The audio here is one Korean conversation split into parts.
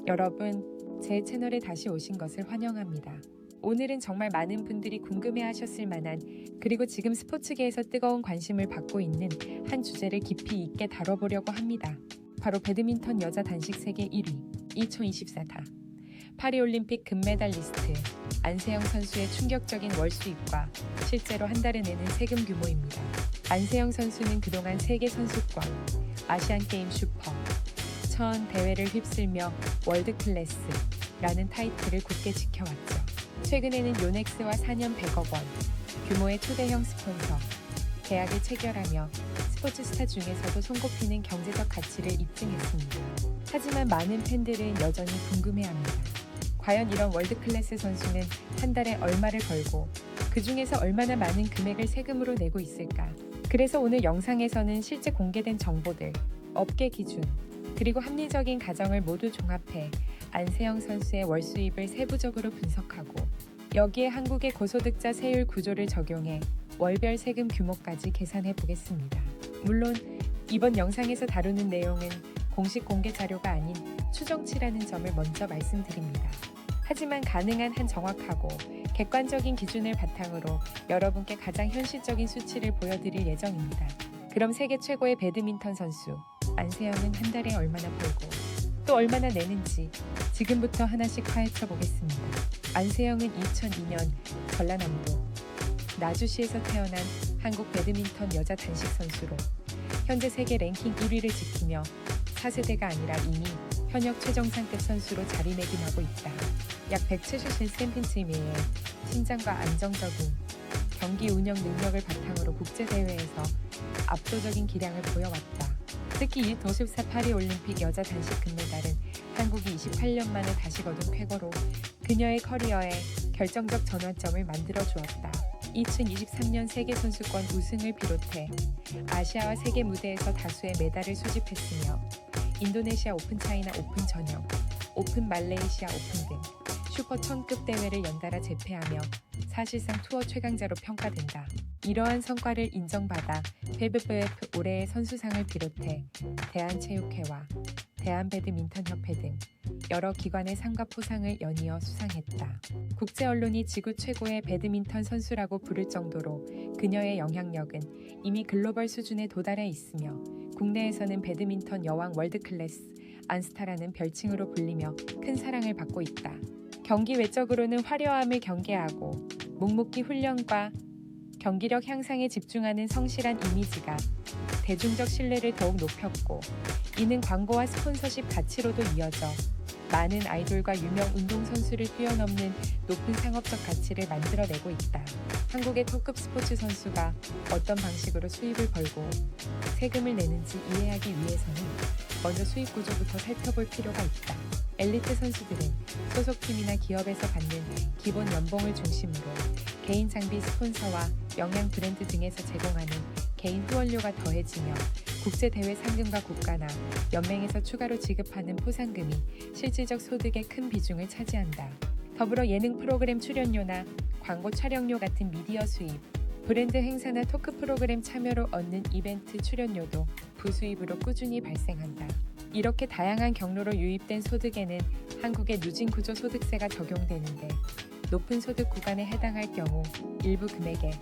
여러분, 제 채널에 다시 오신 것을 환영합니다. 오늘은 정말 많은 분들이 궁금해하셨을 만한, 그리고 지금 스포츠계에서 뜨거운 관심을 받고 있는 한 주제를 깊이 있게 다뤄보려고 합니다. 바로 배드민턴 여자 단식 세계 1위 2024다. 파리올림픽 금메달리스트 안세영 선수의 충격적인 월 수입과 실제로 한 달에 내는 세금 규모입니다. 안세영 선수는 그동안 세계 선수권, 아시안게임 슈퍼, 천 대회를 휩쓸며 월드클래스라는 타이틀을 굳게 지켜왔죠. 최근에는 요넥스와 4년 100억 원 규모의 초대형 스폰서 계약을 체결하며 스포츠 스타 중에서도 손꼽히는 경제적 가치를 입증했습니다. 하지만 많은 팬들은 여전히 궁금해합니다. 과연 이런 월드클래스 선수는 한 달에 얼마를 벌고 그 중에서 얼마나 많은 금액을 세금으로 내고 있을까? 그래서 오늘 영상에서는 실제 공개된 정보들, 업계 기준, 그리고 합리적인 가정을 모두 종합해 안세영 선수의 월 수입을 세부적으로 분석하고 여기에 한국의 고소득자 세율 구조를 적용해 월별 세금 규모까지 계산해 보겠습니다. 물론 이번 영상에서 다루는 내용은 공식 공개 자료가 아닌 추정치라는 점을 먼저 말씀드립니다. 하지만 가능한 한 정확하고 객관적인 기준을 바탕으로 여러분께 가장 현실적인 수치를 보여드릴 예정입니다. 그럼 세계 최고의 배드민턴 선수 안세영은 한 달에 얼마나 벌고 또 얼마나 내는지 지금부터 하나씩 파헤쳐 보겠습니다. 안세영은 2002년 전라남도 나주시에서 태어난 한국 배드민턴 여자 단식 선수로 현재 세계 랭킹 1위를 지키며 4세대가 아니라 이미 현역 최정상급 선수로 자리매김하고 있다. 약 170cm의 신장과 안정적인 경기 운영 능력을 바탕으로 국제대회에서 압도적인 기량을 보여왔다. 특히 이 도십사 파리올림픽 여자 단식 금메달은 한국이 28년 만에 다시 거둔 쾌거로 그녀의 커리어에 결정적 전환점을 만들어 주었다. 2023년 세계선수권 우승을 비롯해 아시아와 세계 무대에서 다수의 메달을 수집했으며 인도네시아 오픈 차이나 오픈 전역, 오픈 말레이시아 오픈 등 슈퍼 1000급 대회를 연달아 제패하며 사실상 투어 최강자로 평가된다. 이러한 성과를 인정받아 WWF 올해의 선수상을 비롯해 대한체육회와 대한배드민턴협회 등 여러 기관의 상과 포상을 연이어 수상했다. 국제 언론이 지구 최고의 배드민턴 선수라고 부를 정도로 그녀의 영향력은 이미 글로벌 수준에 도달해 있으며 국내에서는 배드민턴 여왕 월드클래스 안스타라는 별칭으로 불리며 큰 사랑을 받고 있다. 경기 외적으로는 화려함을 경계하고 묵묵히 훈련과 경기력 향상에 집중하는 성실한 이미지가 대중적 신뢰를 더욱 높였고 이는 광고와 스폰서십 가치로도 이어져 많은 아이돌과 유명 운동선수를 뛰어넘는 높은 상업적 가치를 만들어내고 있다. 한국의 톱급 스포츠 선수가 어떤 방식으로 수입을 벌고 세금을 내는지 이해하기 위해서는 먼저 수입 구조부터 살펴볼 필요가 있다. 엘리트 선수들은 소속팀이나 기업에서 받는 기본 연봉을 중심으로 개인 장비 스폰서와 영양 브랜드 등에서 제공하는 개인 후원료가 더해지며 국제대회 상금과 국가나 연맹에서 추가로 지급하는 포상금이 실질적 소득의 큰 비중을 차지한다. 더불어 예능 프로그램 출연료나 광고 촬영료 같은 미디어 수입, 브랜드 행사나 토크 프로그램 참여로 얻는 이벤트 출연료도 부수입으로 꾸준히 발생한다. 이렇게 다양한 경로로 유입된 소득에는 한국의 누진구조 소득세가 적용되는데 높은 소득 구간에 해당할 경우 일부 금액에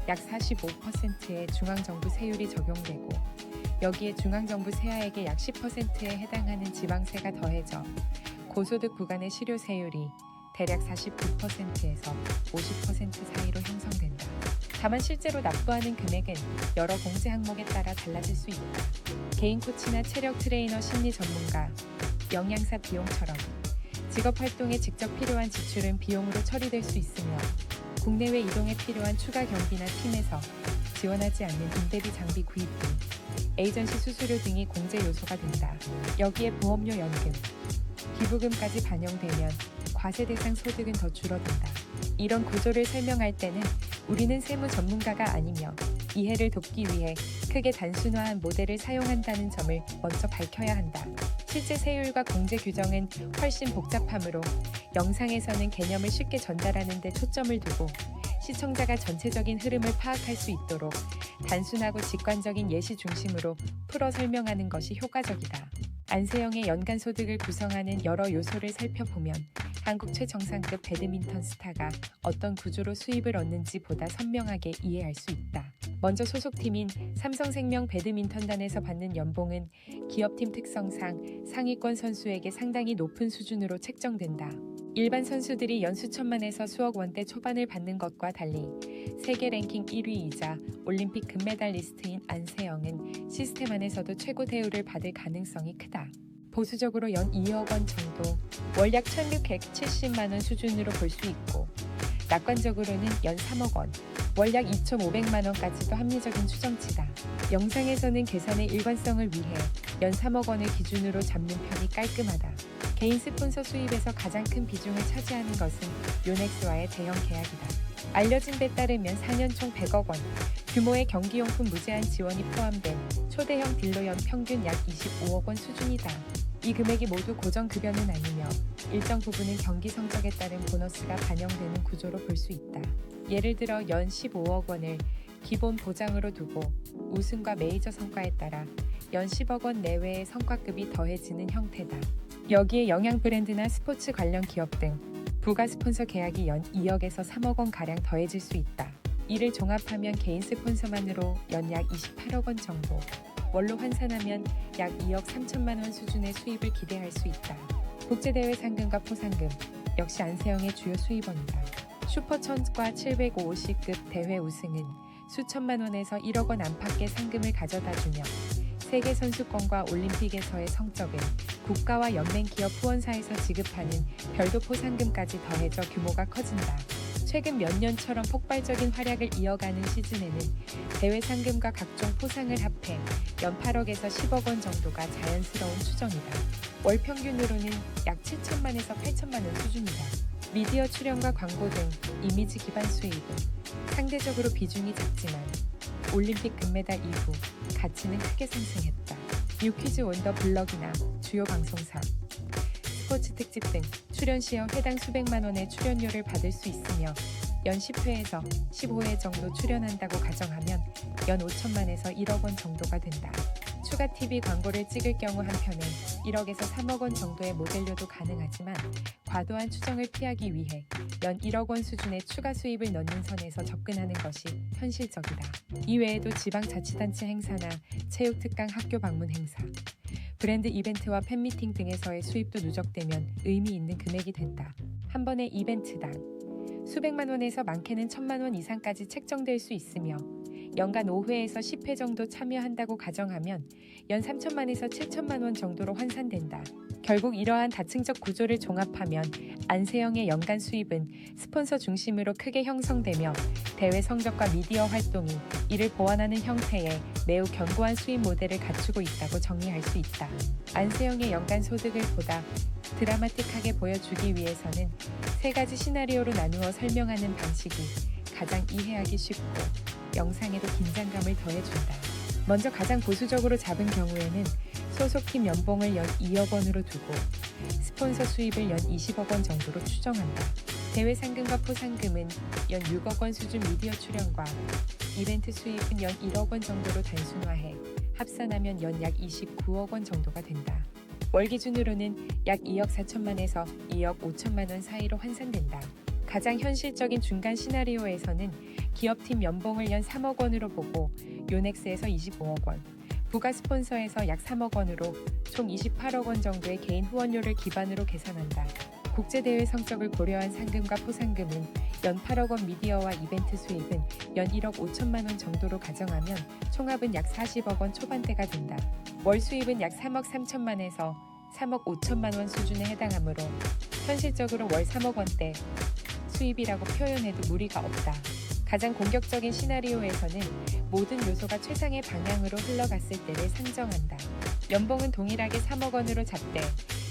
약 45%의 중앙정부 세율이 적용되고 여기에 중앙정부 세하액의 약 10%에 해당하는 지방세가 더해져 고소득 구간의 실효세율이 대략 49%에서 50% 사이로 형성된다. 다만 실제로 납부하는 금액은 여러 공제 항목에 따라 달라질 수 있다. 개인 코치나 체력 트레이너 심리 전문가, 영양사 비용처럼 직업 활동에 직접 필요한 지출은 비용으로 처리될 수 있으며 국내외 이동에 필요한 추가 경비나 팀에서 지원하지 않는 임대비 장비 구입 등 에이전시 수수료 등이 공제 요소가 된다. 여기에 보험료 연금, 기부금까지 반영되면 과세 대상 소득은 더 줄어든다. 이런 구조를 설명할 때는 우리는 세무 전문가가 아니며 이해를 돕기 위해 크게 단순화한 모델을 사용한다는 점을 먼저 밝혀야 한다. 실제 세율과 공제 규정은 훨씬 복잡하므로 영상에서는 개념을 쉽게 전달하는 데 초점을 두고 시청자가 전체적인 흐름을 파악할 수 있도록 단순하고 직관적인 예시 중심으로 풀어 설명하는 것이 효과적이다. 안세영의 연간 소득을 구성하는 여러 요소를 살펴보면 한국 최정상급 배드민턴 스타가 어떤 구조로 수입을 얻는지 보다 선명하게 이해할 수 있다. 먼저 소속팀인 삼성생명 배드민턴단에서 받는 연봉은 기업팀 특성상 상위권 선수에게 상당히 높은 수준으로 책정된다. 일반 선수들이 연 수천만에서 수억 원대 초반을 받는 것과 달리 세계 랭킹 1위이자 올림픽 금메달리스트인 안세영은 시스템 안에서도 최고 대우를 받을 가능성이 크다. 보수적으로 연 2억 원 정도, 월 약 1,670만 원 수준으로 볼 수 있고 낙관적으로는 연 3억 원, 월 약 2,500만 원까지도 합리적인 추정치다. 영상에서는 계산의 일관성을 위해 연 3억 원을 기준으로 잡는 편이 깔끔하다. 개인 스폰서 수입에서 가장 큰 비중을 차지하는 것은 요넥스와의 대형 계약이다. 알려진 데 따르면 4년 총 100억 원 규모의 경기용품 무제한 지원이 포함된 초대형 딜러 연 평균 약 25억 원 수준이다. 이 금액이 모두 고정급여는 아니며 일정 부분은 경기 성적에 따른 보너스가 반영되는 구조로 볼 수 있다. 예를 들어 연 15억 원을 기본 보장으로 두고 우승과 메이저 성과에 따라 연 10억 원 내외의 성과급이 더해지는 형태다. 여기에 영양 브랜드나 스포츠 관련 기업 등 부가 스폰서 계약이 연 2억에서 3억 원 가량 더해질 수 있다. 이를 종합하면 개인 스폰서만으로 연 약 28억 원 정도, 월로 환산하면 약 2억 3천만 원 수준의 수입을 기대할 수 있다. 국제대회 상금과 포상금 역시 안세영의 주요 수입원이다. 슈퍼천과 750급 대회 우승은 수천만 원에서 1억 원 안팎의 상금을 가져다주며 세계 선수권과 올림픽에서의 성적은 국가와 연맹 기업 후원사에서 지급하는 별도 포상금까지 더해져 규모가 커진다. 최근 몇 년처럼 폭발적인 활약을 이어가는 시즌에는 대회 상금과 각종 포상을 합해 연 8억에서 10억 원 정도가 자연스러운 추정이다. 월 평균으로는 약 7천만에서 8천만 원 수준이다. 미디어 출연과 광고 등 이미지 기반 수입은 상대적으로 비중이 작지만 올림픽 금메달 이후 가치는 크게 상승했다. 뉴퀴즈 원더 블럭이나 주요 방송사, 스포츠 특집 등 출연 시에 해당 수백만 원의 출연료를 받을 수 있으며 연 10회에서 15회 정도 출연한다고 가정하면 연 5천만에서 1억 원 정도가 된다. 추가 TV 광고를 찍을 경우 한편에 1억에서 3억 원 정도의 모델료도 가능하지만 과도한 추정을 피하기 위해 연 1억 원 수준의 추가 수입을 넣는 선에서 접근하는 것이 현실적이다. 이외에도 지방자치단체 행사나 체육특강 학교 방문 행사, 브랜드 이벤트와 팬미팅 등에서의 수입도 누적되면 의미 있는 금액이 된다. 한 번의 이벤트당 수백만 원에서 많게는 1,000만 원 이상까지 책정될 수 있으며 연간 5회에서 10회 정도 참여한다고 가정하면 연 3천만에서 7천만 원 정도로 환산된다. 결국 이러한 다층적 구조를 종합하면 안세영의 연간 수입은 스폰서 중심으로 크게 형성되며 대회 성적과 미디어 활동이 이를 보완하는 형태의 매우 견고한 수입 모델을 갖추고 있다고 정리할 수 있다. 안세영의 연간 소득을 보다 드라마틱하게 보여주기 위해서는 세 가지 시나리오로 나누어 설명하는 방식이 가장 이해하기 쉽고 영상에도 긴장감을 더해준다. 먼저 가장 보수적으로 잡은 경우에는 소속팀 연봉을 연 2억 원으로 두고 스폰서 수입을 연 20억 원 정도로 추정한다. 대회 상금과 포상금은 연 6억 원 수준 미디어 출연과 이벤트 수입은 연 1억 원 정도로 단순화해 합산하면 연 약 29억 원 정도가 된다. 월 기준으로는 약 2억 4천만에서 2억 5천만 원 사이로 환산된다. 가장 현실적인 중간 시나리오에서는 기업팀 연봉을 연 3억 원으로 보고 요넥스에서 25억 원, 부가 스폰서에서 약 3억 원으로 총 28억 원 정도의 개인 후원료를 기반으로 계산한다. 국제대회 성적을 고려한 상금과 포상금은 연 8억 원 미디어와 이벤트 수입은 연 1억 5천만 원 정도로 가정하면 총합은 약 40억 원 초반대가 된다. 월 수입은 약 3억 3천만에서 3억 5천만 원 수준에 해당하므로 현실적으로 월 3억 원대 수입이라고 표현해도 무리가 없다. 가장 공격적인 시나리오에서는 모든 요소가 최상의 방향으로 흘러갔을 때를 상정한다. 연봉은 동일하게 3억 원으로 잡되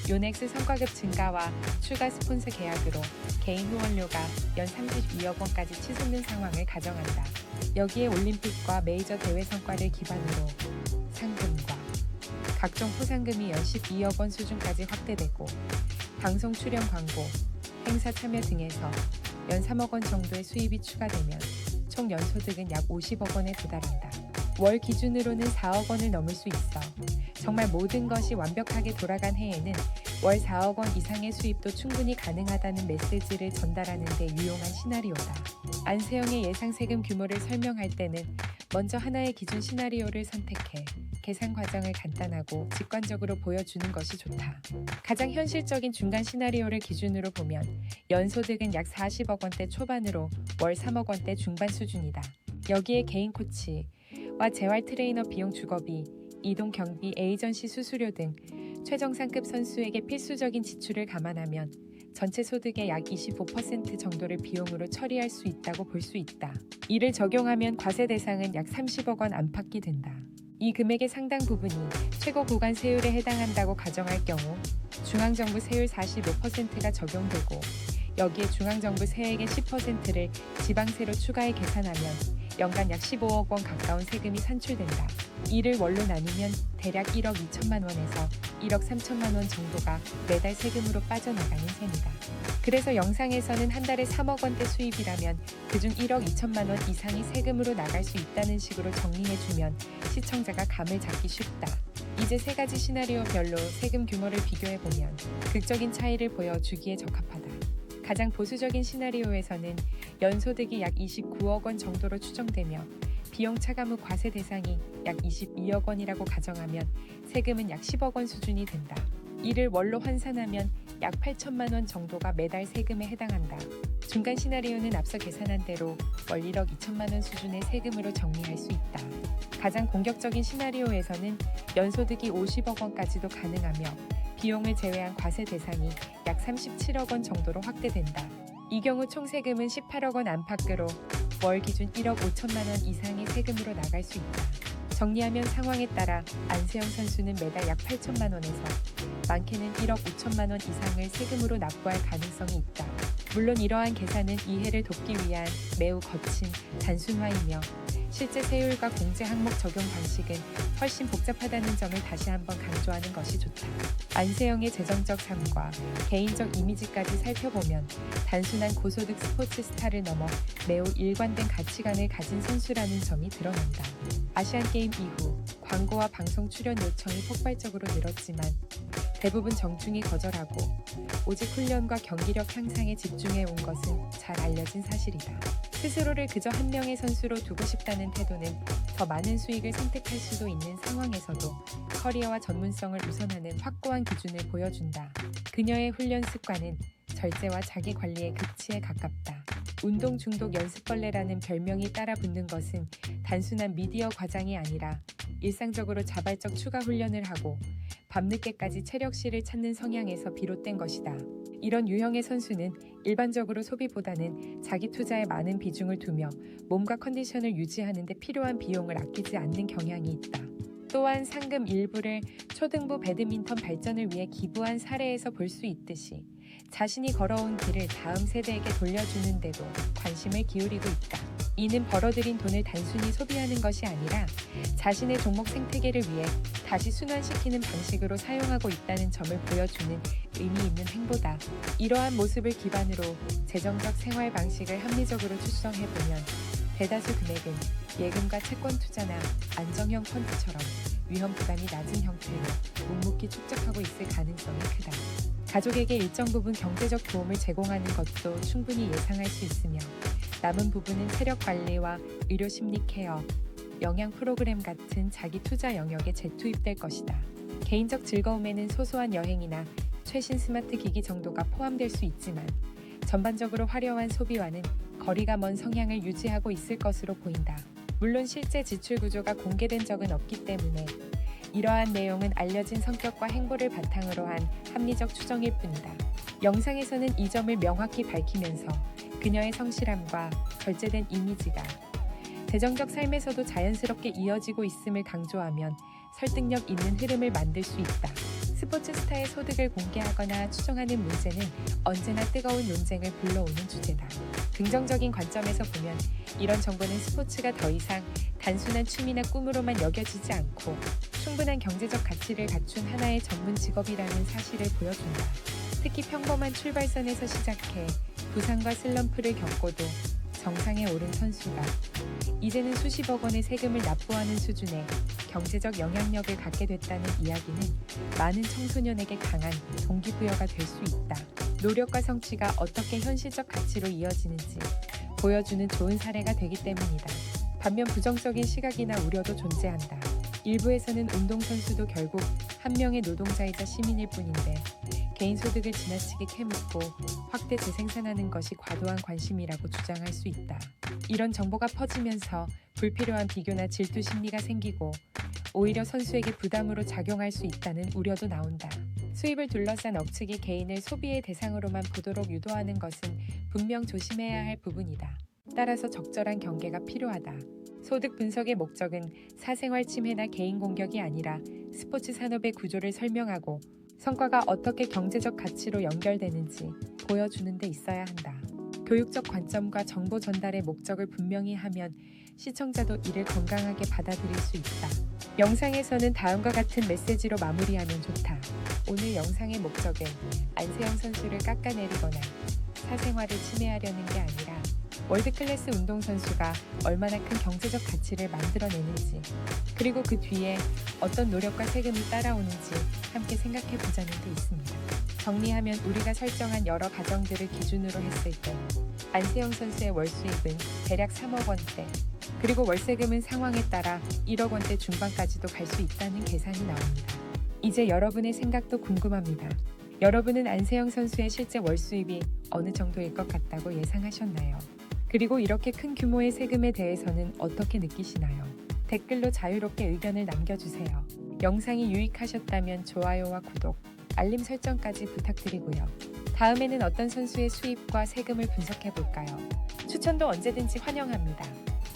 요넥스 성과급 증가와 추가 스폰서 계약으로 개인 후원료가 연 32억 원까지 치솟는 상황을 가정한다. 여기에 올림픽과 메이저 대회 성과를 기반으로 상금과 각종 포상금이 연 12억 원 수준까지 확대되고 방송 출연 광고, 행사 참여 등에서 연 3억 원 정도의 수입이 추가되면 총 연소득은 약 50억 원에 도달한다. 월 기준으로는 4억 원을 넘을 수 있어. 정말 모든 것이 완벽하게 돌아간 해에는 월 4억 원 이상의 수입도 충분히 가능하다는 메시지를 전달하는 데 유용한 시나리오다. 안세영의 예상 세금 규모를 설명할 때는 먼저 하나의 기준 시나리오를 선택해 계산 과정을 간단하고 직관적으로 보여주는 것이 좋다. 가장 현실적인 중간 시나리오를 기준으로 보면 연소득은 약 40억 원대 초반으로 월 3억 원대 중반 수준이다. 여기에 개인 코치와 재활 트레이너 비용 주거비, 이동 경비, 에이전시 수수료 등 최정상급 선수에게 필수적인 지출을 감안하면 전체 소득의 약 25% 정도를 비용으로 처리할 수 있다고 볼 수 있다. 이를 적용하면 과세 대상은 약 30억 원 안팎이 된다. 이 금액의 상당 부분이 최고 구간 세율에 해당한다고 가정할 경우 중앙정부 세율 45%가 적용되고 여기에 중앙정부 세액의 10%를 지방세로 추가해 계산하면 연간 약 15억 원 가까운 세금이 산출된다. 이를 월로 나누면 대략 1억 2천만 원에서 1억 3천만 원 정도가 매달 세금으로 빠져나가는 셈이다. 그래서 영상에서는 한 달에 3억 원대 수입이라면 그중 1억 2천만 원 이상이 세금으로 나갈 수 있다는 식으로 정리해주면 시청자가 감을 잡기 쉽다. 이제 세 가지 시나리오별로 세금 규모를 비교해보면 극적인 차이를 보여주기에 적합하다. 가장 보수적인 시나리오에서는 연소득이 약 29억 원 정도로 추정되며 비용 차감 후 과세 대상이 약 22억 원이라고 가정하면 세금은 약 10억 원 수준이 된다. 이를 월로 환산하면 약 8천만 원 정도가 매달 세금에 해당한다. 중간 시나리오는 앞서 계산한 대로 월 1억 2천만 원 수준의 세금으로 정리할 수 있다. 가장 공격적인 시나리오에서는 연소득이 50억 원까지도 가능하며 비용을 제외한 과세 대상이 약 37억 원 정도로 확대된다. 이 경우 총 세금은 18억 원 안팎으로 월 기준 1억 5천만 원 이상의 세금으로 나갈 수 있다. 정리하면 상황에 따라 안세영 선수는 매달 약 8천만 원에서 많게는 1억 5천만 원 이상을 세금으로 납부할 가능성이 있다. 물론 이러한 계산은 이해를 돕기 위한 매우 거친 단순화이며 실제 세율과 공제 항목 적용 방식은 훨씬 복잡하다는 점을 다시 한번 강조하는 것이 좋다. 안세영의 재정적 삶과 개인적 이미지까지 살펴보면 단순한 고소득 스포츠 스타를 넘어 매우 일관된 가치관을 가진 선수라는 점이 드러난다. 아시안게임 이후 광고와 방송 출연 요청이 폭발적으로 늘었지만 대부분 정중히 거절하고 오직 훈련과 경기력 향상에 집중해 온 것은 잘 알려진 사실이다. 스스로를 그저 한 명의 선수로 두고 싶다는 태도는 더 많은 수익을 선택할 수도 있는 상황에서도 커리어와 전문성을 우선하는 확고한 기준을 보여준다. 그녀의 훈련 습관은 절제와 자기 관리의 극치에 가깝다. 운동 중독 연습벌레라는 별명이 따라 붙는 것은 단순한 미디어 과장이 아니라 일상적으로 자발적 추가 훈련을 하고 밤늦게까지 체력실을 찾는 성향에서 비롯된 것이다. 이런 유형의 선수는 일반적으로 소비보다는 자기 투자에 많은 비중을 두며 몸과 컨디션을 유지하는 데 필요한 비용을 아끼지 않는 경향이 있다. 또한 상금 일부를 초등부 배드민턴 발전을 위해 기부한 사례에서 볼 수 있듯이 자신이 걸어온 길을 다음 세대에게 돌려주는 데도 관심을 기울이고 있다. 이는 벌어들인 돈을 단순히 소비하는 것이 아니라 자신의 종목 생태계를 위해 다시 순환시키는 방식으로 사용하고 있다는 점을 보여주는 의미 있는 행보다. 이러한 모습을 기반으로 재정적 생활 방식을 합리적으로 추정해보면 대다수 금액은 예금과 채권 투자나 안정형 펀드처럼 위험 부담이 낮은 형태로 묵묵히 축적하고 있을 가능성이 크다. 가족에게 일정 부분 경제적 도움을 제공하는 것도 충분히 예상할 수 있으며 남은 부분은 체력 관리와 의료 심리 케어, 영양 프로그램 같은 자기 투자 영역에 재투입될 것이다. 개인적 즐거움에는 소소한 여행이나 최신 스마트 기기 정도가 포함될 수 있지만 전반적으로 화려한 소비와는 거리가 먼 성향을 유지하고 있을 것으로 보인다. 물론 실제 지출 구조가 공개된 적은 없기 때문에 이러한 내용은 알려진 성격과 행보를 바탕으로 한 합리적 추정일 뿐이다. 영상에서는 이 점을 명확히 밝히면서 그녀의 성실함과 절제된 이미지가 재정적 삶에서도 자연스럽게 이어지고 있음을 강조하면 설득력 있는 흐름을 만들 수 있다. 스포츠 스타의 소득을 공개하거나 추정하는 문제는 언제나 뜨거운 논쟁을 불러오는 주제다. 긍정적인 관점에서 보면 이런 정보는 스포츠가 더 이상 단순한 취미나 꿈으로만 여겨지지 않고 충분한 경제적 가치를 갖춘 하나의 전문 직업이라는 사실을 보여준다. 특히 평범한 출발선에서 시작해 부상과 슬럼프를 겪고도 정상에 오른 선수가 이제는 수십억 원의 세금을 납부하는 수준의 경제적 영향력을 갖게 됐다는 이야기는 많은 청소년에게 강한 동기부여가 될 수 있다. 노력과 성취가 어떻게 현실적 가치로 이어지는지 보여주는 좋은 사례가 되기 때문이다. 반면 부정적인 시각이나 우려도 존재한다. 일부에서는 운동선수도 결국 한 명의 노동자이자 시민일 뿐인데 개인 소득을 지나치게 캐묻고 확대 재생산하는 것이 과도한 관심이라고 주장할 수 있다. 이런 정보가 퍼지면서 불필요한 비교나 질투 심리가 생기고 오히려 선수에게 부담으로 작용할 수 있다는 우려도 나온다. 수입을 둘러싼 억측이 개인을 소비의 대상으로만 보도록 유도하는 것은 분명 조심해야 할 부분이다. 따라서 적절한 경계가 필요하다. 소득 분석의 목적은 사생활 침해나 개인 공격이 아니라 스포츠 산업의 구조를 설명하고 성과가 어떻게 경제적 가치로 연결되는지 보여주는 데 있어야 한다. 교육적 관점과 정보 전달의 목적을 분명히 하면 시청자도 이를 건강하게 받아들일 수 있다. 영상에서는 다음과 같은 메시지로 마무리하면 좋다. 오늘 영상의 목적은 안세영 선수를 깎아내리거나 사생활을 침해하려는 게 아니라 월드클래스 운동선수가 얼마나 큰 경제적 가치를 만들어내는지 그리고 그 뒤에 어떤 노력과 세금이 따라오는지 함께 생각해보자는 데 있습니다. 정리하면 우리가 설정한 여러 가정들을 기준으로 했을 때 안세영 선수의 월 수입은 대략 3억 원대 그리고 월세금은 상황에 따라 1억 원대 중반까지도 갈 수 있다는 계산이 나옵니다. 이제 여러분의 생각도 궁금합니다. 여러분은 안세영 선수의 실제 월 수입이 어느 정도일 것 같다고 예상하셨나요? 그리고 이렇게 큰 규모의 세금에 대해서는 어떻게 느끼시나요? 댓글로 자유롭게 의견을 남겨주세요. 영상이 유익하셨다면 좋아요와 구독, 알림 설정까지 부탁드리고요. 다음에는 어떤 선수의 수입과 세금을 분석해볼까요? 추천도 언제든지 환영합니다.